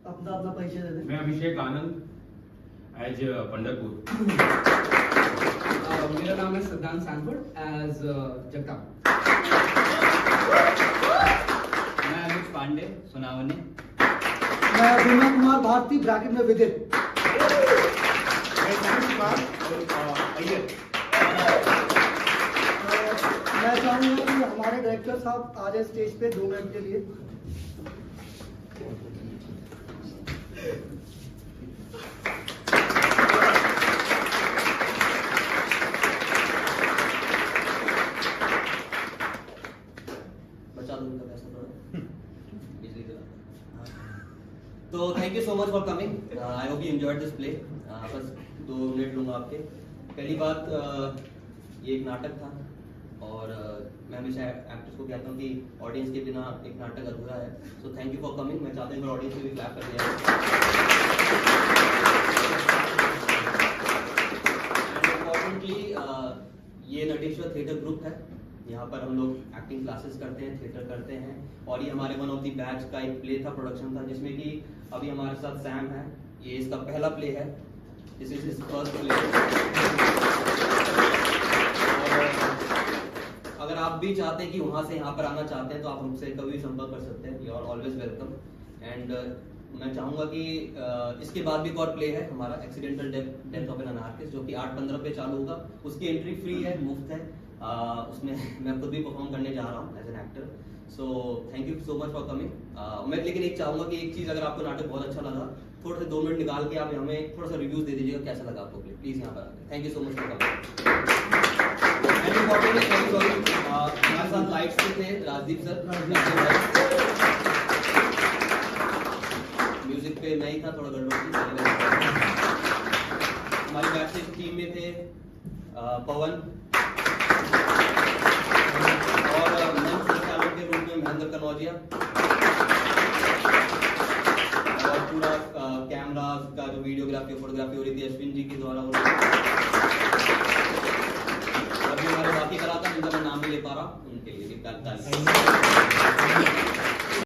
अपना अपना परिचय दे दें। मैं अभिषेक आनंद, एज पंढरपुर। मेरा नाम है सिद्धांत सैनफोर्ड एज जगताप। मैं अनुज पांडे, सुनावने। मैं विनय कुमार भारती, ब्रैकेट में विदित। मैं साइंस कुमार अय्यर। मैं चाहूंगा कि हमारे डायरेक्टर साहब आ जाए स्टेज पे 2 मिनट के लिए। बचा दो उनका पैसा थोड़ा बिजली का। तो thank you so much for coming. I hope you enjoyed this play. बस 2 मिनट लूंगा आपके। पहली बात, ये एक नाटक था और मैं हमेशा एक्टर्स को कहता हूँ कि ऑडियंस के बिना एक नाटक अधूरा है। सो थैंक यू फॉर कमिंग। मैं चाहता हूँ ऑडियंस में भी क्लैप कर दिया। इम्पोर्टेंटली ये नटेश्वर थिएटर ग्रुप है। यहाँ पर हम लोग एक्टिंग क्लासेस करते हैं, थिएटर करते हैं और ये हमारे वन ऑफ द बैच का एक प्ले था, प्रोडक्शन था, जिसमें कि अभी हमारे साथ सैम है। ये इसका पहला प्ले है, this is his first play. अगर आप भी चाहते हैं कि वहाँ से यहाँ पर आना चाहते हैं तो आप हमसे कभी भी संपर्क कर सकते हैं। You are always welcome. And मैं चाहूंगा कि इसके बाद भी एक और प्ले है हमारा accidental death of an anarchist, जो कि 8/15 पे चालू होगा। उसकी एंट्री फ्री है, मुफ्त है। उसमें मैं खुद भी परफॉर्म करने जा रहा हूँ as an actor. So thank you so much for coming. मैं लेकिन एक चाहूंगा कि एक चीज, अगर आपको नाटक बहुत अच्छा लगा, थोड़ा सा 2 मिनट निकाल के आप हमें थोड़ा सा रिव्यूज दे दीजिएगा कैसा लगा आपको प्लीज यहाँ पर। Thank you so much for coming. हमारे साथ लाइट्स पे थे राजदीप सर, म्यूजिक पे मैं ही था, थोड़ा गड़बड़ थी। हमारी बैकस्टेज टीम में थे पवन और मंच संचालक के रूप में महेंद्र कनौजिया, और पूरा कैमरा का जो वीडियोग्राफी फोटोग्राफी हो रही थी अश्विन जी के द्वारा हो रही थी। अभी हमारे बाकी कलाकार जिनका मैं नाम नहीं ले पा रहा, उनके लिए भी ताली।